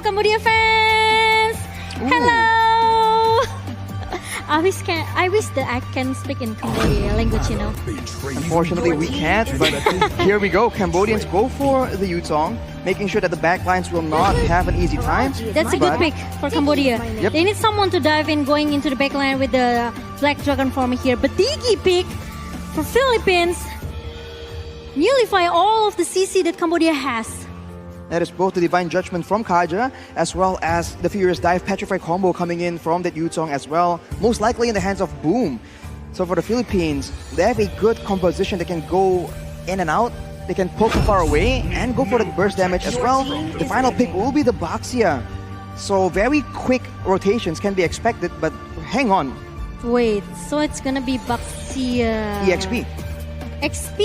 Cambodia fans! Ooh. Hello! I wish that I can speak in Cambodia language, you know. Unfortunately, we can't, but here we go. Cambodians go for the Yutong, making sure that the backlines will not have an easy time. That's a good pick for Cambodia. Yep. They need someone to dive in, going into the backline with the Black Dragon form here. But Digi pick for Philippines nullify all of the CC that Cambodia has. That is both the Divine Judgment from Kaja, as well as the Furious Dive Petrify combo coming in from that Yutong as well, most likely in the hands of Boom. So for the Philippines, they have a good composition. They can go in and out, they can poke from far away, and go for the burst damage as well. The final pick will be the Baxia. So very quick rotations can be expected, but hang on. Wait, so it's gonna be Baxia... EXP. XP?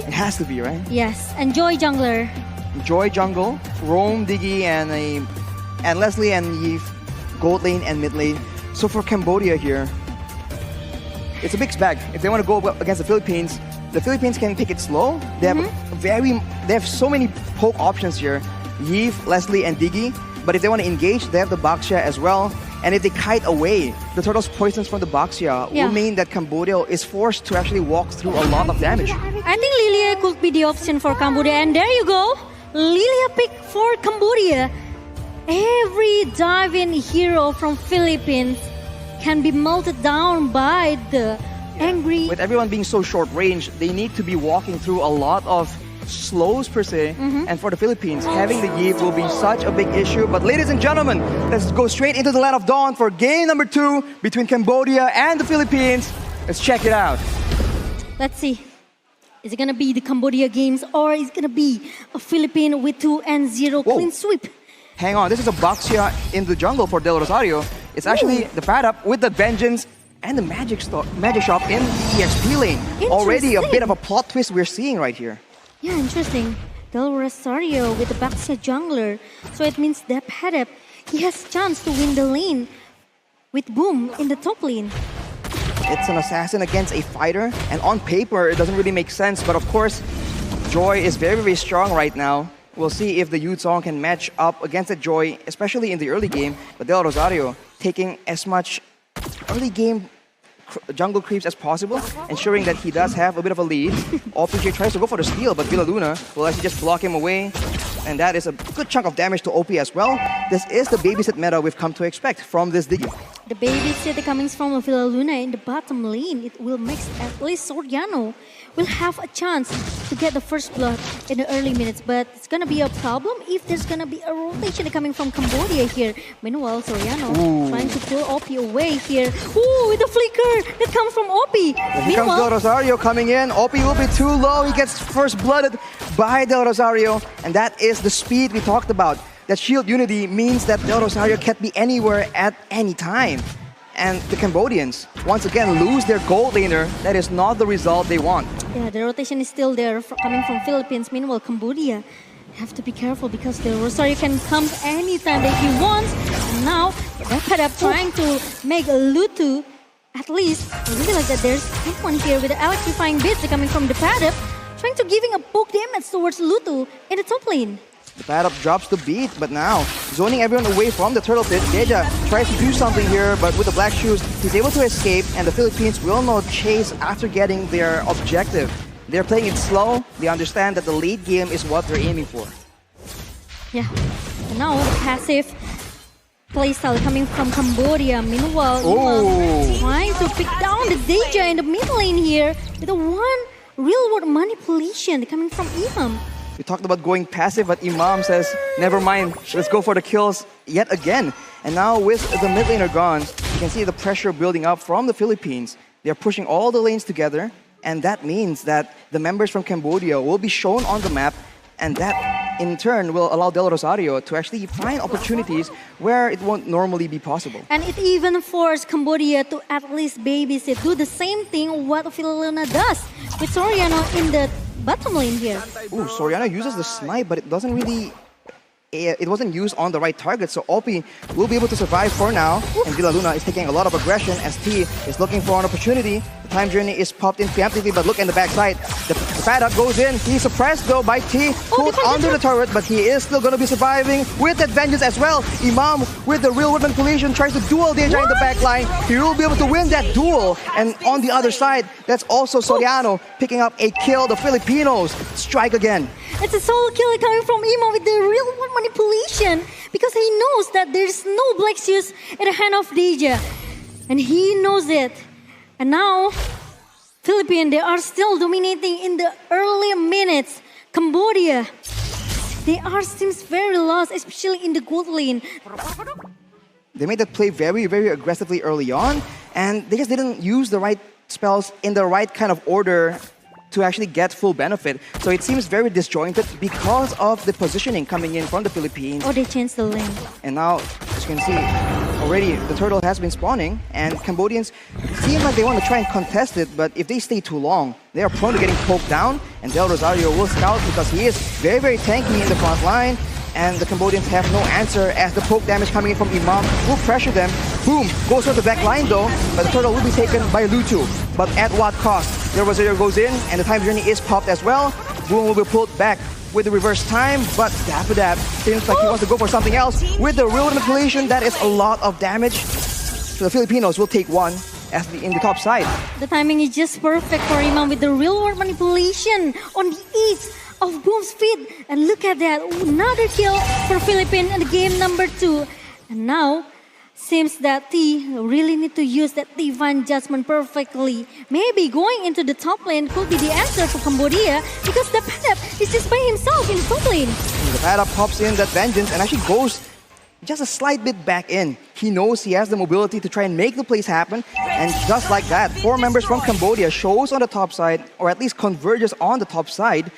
It has to be, right? Yes, enjoy jungler. Joy jungle, Roam, Diggy, and Leslie and Iesf, gold lane and mid lane. So for Cambodia here, it's a mixed bag. If they want to go against the Philippines can take it slow. They have so many poke options here, Iesf, Leslie, and Diggy. But if they want to engage, they have the Baxia as well. And if they kite away, the turtle's poisons from the Baxia will mean that Cambodia is forced to actually walk through a lot of damage. I think Lilia could be the option for Cambodia. And there you go. Lilia pick for Cambodia. Every dive-in hero from Philippines can be melted down by the angry... With everyone being so short range, they need to be walking through a lot of slows per se, and for the Philippines, having the Iesf will be such a big issue. But ladies and gentlemen, let's go straight into the Land of Dawn for game number 2 between Cambodia and the Philippines. Let's check it out. Let's see. Is it gonna be the Cambodia games or is it gonna be a Philippine with 2-0 clean sweep? Hang on, this is a Baxia in the jungle for Del Rosario. It's actually the Fat Up with the Vengeance and the Magic Shop in the EXP lane. Already a bit of a plot twist we're seeing right here. Yeah, interesting. Del Rosario with the Baxia jungler. So it means that Padap, he has chance to win the lane with Boom in the top lane. It's an assassin against a fighter, and on paper it doesn't really make sense, but of course Joy is very, very strong right now. We'll see if the Yutong can match up against the Joy, especially in the early game. But Del Rosario taking as much early game jungle creeps as possible, ensuring that he does have a bit of a lead. OPJ tries to go for the steal, but Villaluna will actually just block him away. And that is a good chunk of damage to OP as well. This is the babysit meta we've come to expect from this Diggy. The babysit coming from Villaluna in the bottom lane, it will make at least Soriano will have a chance to get the first blood in the early minutes. But it's gonna be a problem if there's gonna be a rotation coming from Cambodia here. Meanwhile, Soriano trying to pull OP away here. Ooh, with the flicker that comes from OP. Here comes Del Rosario coming in. OP will be too low. He gets first blooded by Del Rosario. And that is the speed we talked about. That shield unity means that Del Rosario can't be anywhere at any time. And the Cambodians, once again, lose their gold laner. That is not the result they want. Yeah, the rotation is still there coming from Philippines. Meanwhile, Cambodia have to be careful because the Rosario can come anytime that he wants. And now, Rakadap trying to make a Lutu. At least, I really like that there's someone here with the electrifying bits coming from the Padap, trying to giving a poke damage towards Lutu in the top lane. The Fat Up drops the beat, but now zoning everyone away from the turtle pit. Deja tries to do something here, but with the black shoes, he's able to escape, and the Philippines will not chase after getting their objective. They're playing it slow. They understand that the late game is what they're aiming for. Yeah, and now the passive playstyle coming from Cambodia. Meanwhile, trying to pick down the Deja in the mid lane here with a one real-world manipulation coming from Imam. We talked about going passive, but Imam says, never mind, let's go for the kills yet again. And now with the mid laner gone, you can see the pressure building up from the Philippines. They're pushing all the lanes together, and that means that the members from Cambodia will be shown on the map, and that in turn will allow Del Rosario to actually find opportunities where it won't normally be possible. And it even forced Cambodia to at least babysit, do the same thing what Villaluna does with Soriano in the bottom lane here. Ooh, Soriano uses the snipe, but it doesn't really... It wasn't used on the right target, so OP will be able to survive for now. And Villaluna is taking a lot of aggression as T is looking for an opportunity. The time journey is popped in preemptively, but look in the backside. The The pad up goes in. He's suppressed though by T. Pulled under the turret, but he is still going to be surviving with that vengeance as well. Imam with the real weapon collision tries to duel Danger in the back line. He will be able to win that duel. And on the other side, that's also Soriano picking up a kill. The Filipinos strike again. It's a solo kill coming from Imam with the real one manipulation because he knows that there's no black shoes in the hand of Deja. And he knows it. And now, Philippines, they are still dominating in the early minutes. Cambodia, they are seems very lost, especially in the gold lane. They made that play very, very aggressively early on, and they just didn't use the right spells in the right kind of order to actually get full benefit. So it seems very disjointed because of the positioning coming in from the Philippines. Oh, they changed the lane. And now, as you can see, already the turtle has been spawning, and Cambodians seem like they want to try and contest it, but if they stay too long, they are prone to getting poked down, and Del Rosario will scout because he is very, very tanky in the front line, and the Cambodians have no answer as the poke damage coming in from Imam will pressure them. Boom! Goes to the back line though, but the turtle will be taken by Lutu. But at what cost? Del Rosario goes in, and the time journey is popped as well. Boom will be pulled back with the reverse time, but Dappadap seems like he wants to go for something else. With the real manipulation, that is a lot of damage. So the Filipinos will take one as in the top side. The timing is just perfect for Imam with the real world manipulation on the edge of Boom's feet. And look at that, another kill for Philippines in the game number 2. And now, seems that T really need to use that divine judgment perfectly. Maybe going into the top lane could be the answer for Cambodia because the Padap is just by himself in the top lane. And the Padap pops in that vengeance and actually goes just a slight bit back in. He knows he has the mobility to try and make the plays happen. And just like that, 4 members from Cambodia shows on the top side, or at least converges on the top side.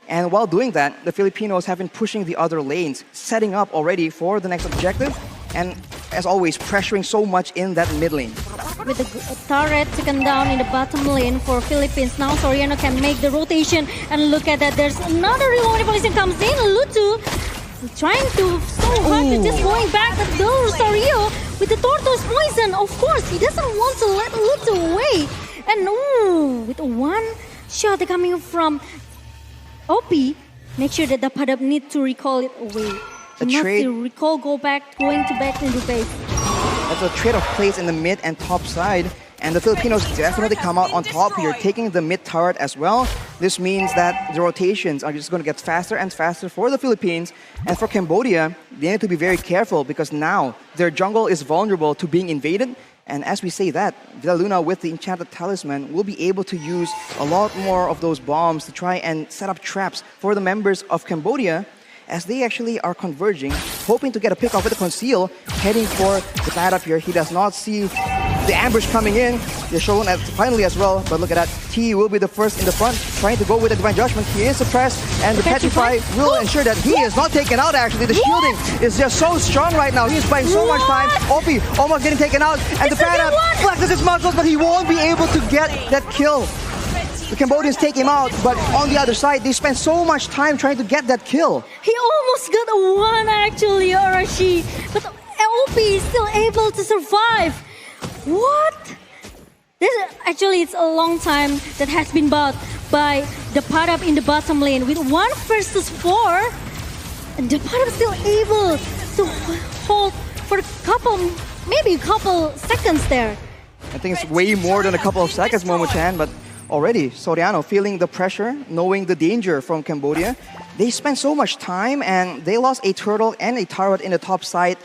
And while doing that, the Filipinos have been pushing the other lanes, setting up already for the next objective. And as always, pressuring so much in that mid lane. With the turret taken down in the bottom lane for Philippines, now Soriano can make the rotation. And look at that, there's another real manipulation comes in. Lutu trying to so hard to just going back at Del Rosario with the tortoise poison. Of course, he doesn't want to let Lutu away. And with one shot coming from OP, make sure that the Padap need to recall it away. He must to recall, going back into base. That's a trade of plays in the mid and top side. And the Filipinos definitely come out on top here, taking the mid turret as well. This means that the rotations are just going to get faster and faster for the Philippines. And for Cambodia, they need to be very careful because now their jungle is vulnerable to being invaded. And as we say that, Villaluna with the Enchanted Talisman will be able to use a lot more of those bombs to try and set up traps for the members of Cambodia as they actually are converging, hoping to get a pick off with the Conceal, heading for the pad up here. He does not see the ambush coming in. They're shown as finally as well, but look at that. T will be the first in the front, trying to go with the Divine Judgment. He is suppressed, and the Petrify will ensure that he is not taken out actually. The shielding is just so strong right now. He's buying so much time. Opie almost getting taken out, and the pad up flexes his muscles, but he won't be able to get that kill. The Cambodians take him out, but on the other side, they spend so much time trying to get that kill. He almost got a 1 actually, Arashi, but OP is still able to survive. What? Actually, it's a long time that has been bought by the Padap in the bottom lane with 1 versus 4. And the Padap still able to hold for maybe a couple seconds there. I think it's way more than a couple of seconds, Momo-chan, but already Soriano feeling the pressure, knowing the danger from Cambodia. They spent so much time and they lost a turtle and a turret in the top side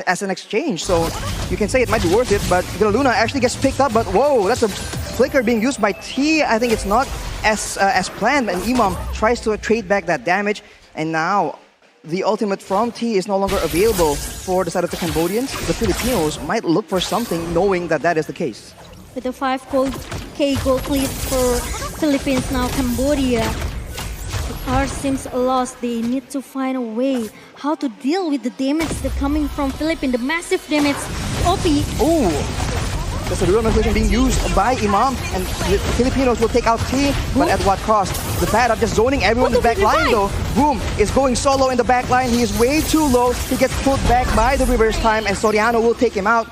as an exchange. So you can say it might be worth it, but Villaluna actually gets picked up, but whoa, that's a flicker being used by T. I think it's not as planned, and Imam tries to trade back that damage, and now the ultimate from T is no longer available for the side of the Cambodians. The Filipinos might look for something knowing that that is the case. With the 5K gold lead for Philippines now, Cambodia. The seems lost. They need to find a way how to deal with the damage that's coming from Philippines. The massive damage. OP. Oh, that's a real manipulation being used by Imam, and the Filipinos will take out T, but at what cost? The pad up just zoning everyone in the back line though. Boom is going solo in the back line. He is way too low. He gets pulled back by the reverse time, and Soriano will take him out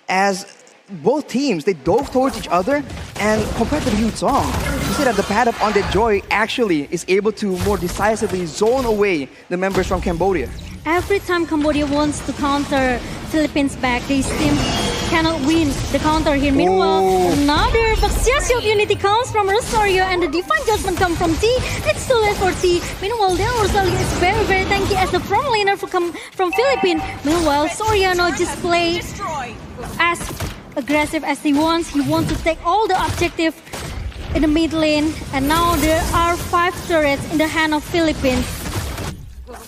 as both teams, they dove towards each other, and compared to the Yu Song, you see that the pad up on the Joy actually is able to more decisively zone away the members from Cambodia. Every time Cambodia wants to counter Philippines back, they still cannot win the counter here. Meanwhile, another Baxiasio of Unity comes from Rosario and the Divine Judgment comes from T. It's too late for T. Meanwhile, Del Rosario is very, very tanky as the front laner from Philippines. Meanwhile, Soriano just plays as aggressive as he wants. He wants to take all the objective in the mid lane. And now there are 5 turrets in the hand of Philippines.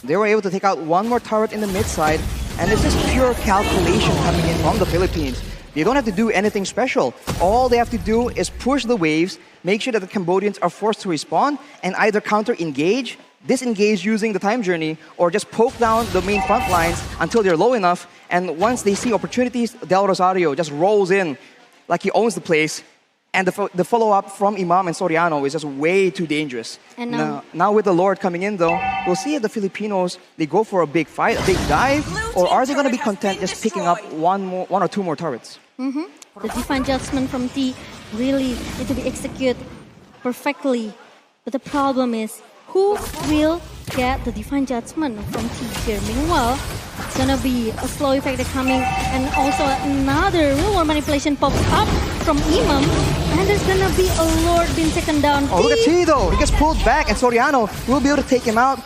They were able to take out one more turret in the mid side, and it's just pure calculation coming in from the Philippines. They don't have to do anything special. All they have to do is push the waves, make sure that the Cambodians are forced to respond, and either counter-engage, disengage using the time journey, or just poke down the main front lines until they're low enough. And once they see opportunities, Del Rosario just rolls in like he owns the place. And the follow-up from Imam and Soriano is just way too dangerous. And now with the Lord coming in, though, we'll see if the Filipinos, they go for a big fight, a big dive, or are they going to be content just picking up one or two more turrets? The Divine Judgment from T really need to be executed perfectly. But the problem is, who will get the Divine Judgment from T here? Meanwhile, it's gonna be a slow effect coming, and also another real world manipulation pops up from Imam, and there's gonna be a Lord being taken down. Oh, look at T though, he gets pulled back, and Soriano will be able to take him out,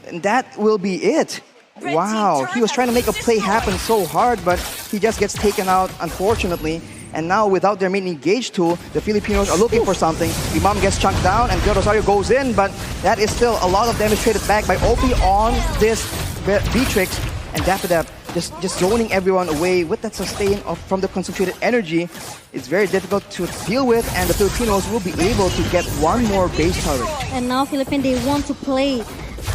and that will be it. Wow, he was trying to make a play happen so hard, but he just gets taken out, unfortunately. And now, without their main engage tool, the Filipinos are looking for something. Imam gets chunked down, and Del Rosario goes in, but that is still a lot of damage traded back by OP on this Beatrix. And Dapper just zoning everyone away with that sustain from the concentrated energy. It's very difficult to deal with, and the Filipinos will be able to get one more base turret. And now Philippines, they want to play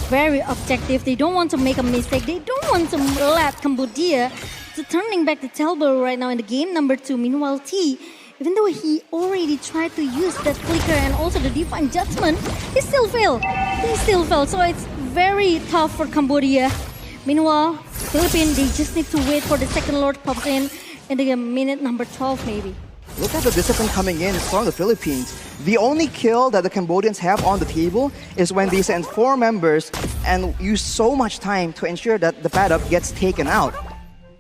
very objective. They don't want to make a mistake. They don't want to let Cambodia to turning back the tailbar right now in the game number 2. Meanwhile, T, even though he already tried to use that flicker and also the Divine Judgment, he still failed. So it's very tough for Cambodia. Meanwhile, Philippines, they just need to wait for the second Lord pops in the minute number 12 maybe. Look at the discipline coming in from the Philippines. The only kill that the Cambodians have on the table is when they send 4 members and use so much time to ensure that the pad up gets taken out.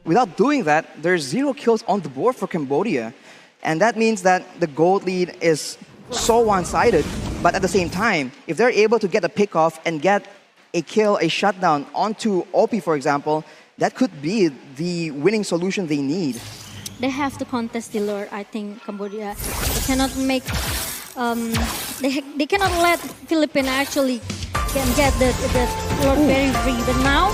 Without doing that, there's 0 kills on the board for Cambodia. And that means that the gold lead is so one-sided. But at the same time, if they're able to get a pick-off and get a kill, a shutdown onto OP, for example, that could be the winning solution they need. They have to contest the Lord, I think, Cambodia. They cannot make... they cannot let Philippines actually get the Lord very free. But now,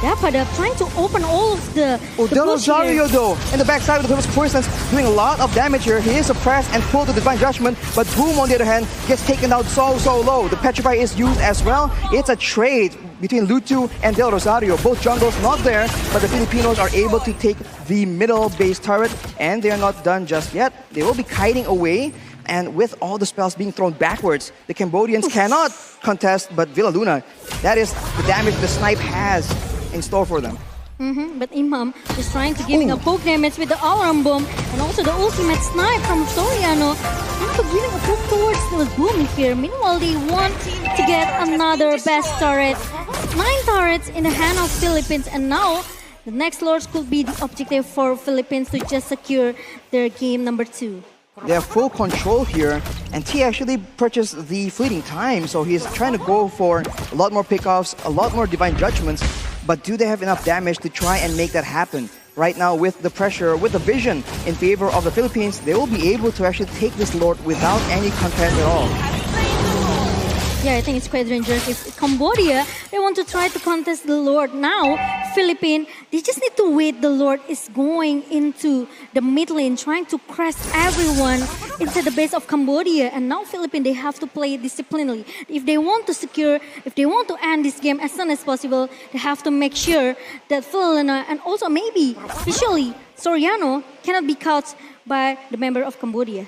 they're trying to open all of the Del Rosario, though, in the backside of the first person, doing a lot of damage here. He is suppressed and pulled to Divine Judgment, but Boom, on the other hand, gets taken out so low. The Petrify is used as well. It's a trade between Lutu and Del Rosario. Both jungles not there, but the Filipinos are able to take the middle base turret, and they are not done just yet. They will be kiting away, and with all the spells being thrown backwards, the Cambodians cannot contest, but Villa Luna, that is the damage the snipe has in store for them. But Imam is trying to giving a poke damage with the alarm bomb and also the ultimate snipe from Soriano. Also giving a poke towards the boom here. Meanwhile, they want to get another best turret. 9 turrets in the hand of Philippines, and now the next Lords could be the objective for Philippines to just secure their game number 2. They have full control here, and T actually purchased the fleeting time, so he's trying to go for a lot more pickoffs, a lot more Divine Judgments, but do they have enough damage to try and make that happen? Right now, with the pressure, with the vision in favor of the Philippines, they will be able to actually take this Lord without any contest at all. Yeah, I think it's quite dangerous. If Cambodia, they want to try to contest the Lord now, Philippines, they just need to wait. The Lord is going into the mid lane, trying to crush everyone into the base of Cambodia. And now Philippines, they have to play disciplinedly. If they want to secure, if they want to end this game as soon as possible, they have to make sure that Philina and also maybe, especially Soriano, cannot be caught by the member of Cambodia.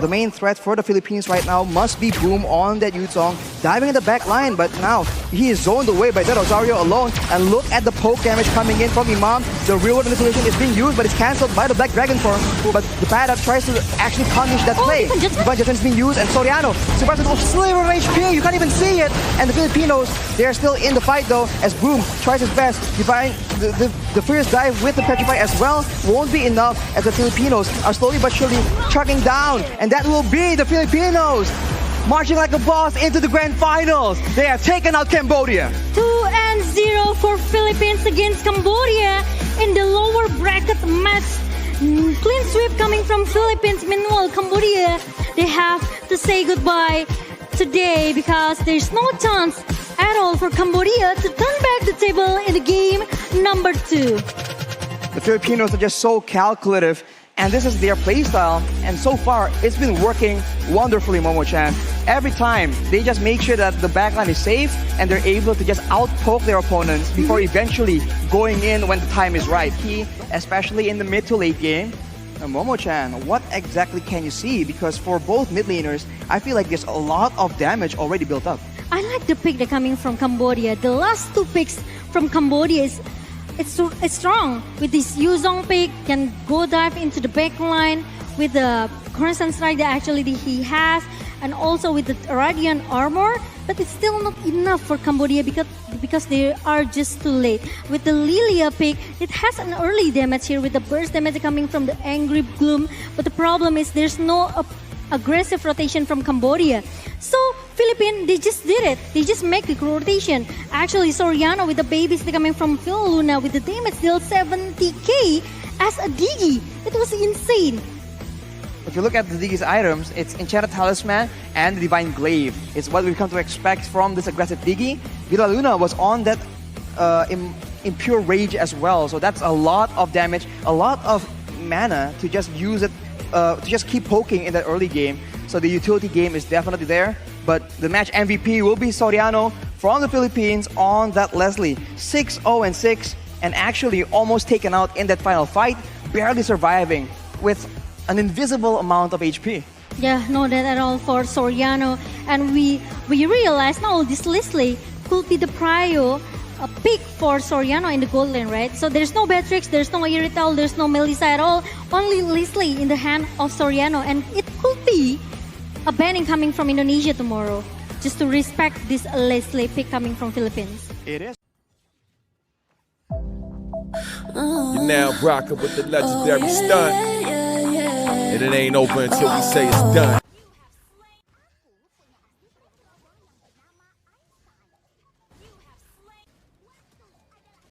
The main threat for the Philippines right now must be Boom on that Yuzong, diving in the back line, but now he is zoned away by that Rosario alone, and look at the poke damage coming in from Imam. The real-world manipulation is being used, but it's cancelled by the Black Dragon form, but the Pad Up tries to actually punish that play. Divine Judgment is being used, and Soriano survives with a sliver of HP, you can't even see it, and the Filipinos, they're still in the fight though, as Boom tries his best. Divine, the first dive with the Petrify as well won't be enough, as the Filipinos are slowly but surely chugging down, and that will be the Filipinos marching like a boss into the grand finals. They have taken out Cambodia. 2-0 for Philippines against Cambodia in the lower bracket match. Clean sweep coming from Philippines. Meanwhile, Cambodia, they have to say goodbye today because there's no chance at all for Cambodia to turn back the table in the game number 2. The Filipinos are just so calculative, and this is their playstyle, and so far it's been working wonderfully, Momo-chan. Every time they just make sure that the backline is safe and they're able to just outpoke their opponents before eventually going in when the time is right. Especially in the mid to late game. Now, Momo-chan, what exactly can you see? Because for both mid laners, I feel like there's a lot of damage already built up. I like the pick that coming from Cambodia. The last 2 picks from Cambodia is it's strong. With this Yuzong pick, can go dive into the back line with the Crimson Strike that actually he has, and also with the Radiant armor, but it's still not enough for Cambodia because they are just too late. With the Lilia pick, it has an early damage here with the burst damage coming from the Angry Gloom, but the problem is there's no aggressive rotation from Cambodia. So Philippines, they just did it. They just make the rotation. Actually, Soriano with the babies coming from Phil Luna with the damage deal 70k as a Digi. It was insane. If you look at the Digi's items, it's Enchanted Talisman and the Divine Glaive. It's what we've come to expect from this aggressive Digi. Villa Luna was on that Impure Rage as well. So that's a lot of damage, a lot of mana to just use it, to just keep poking in that early game. So the utility game is definitely there. But the match MVP will be Soriano from the Philippines on that Leslie. 6-0-6, and actually almost taken out in that final fight, barely surviving with an invisible amount of HP. Yeah, no that at all for Soriano. And we realized now this Leslie could be the prio pick for Soriano in the gold lane, right? So there's no Beatrix, there's no Irrital, there's no Melissa at all. Only Leslie in the hand of Soriano, and it could be a banning coming from Indonesia tomorrow, just to respect this Leslie pick coming from Philippines. It is. You're now rocking with the legendary stunt. And it ain't over until we say it's done.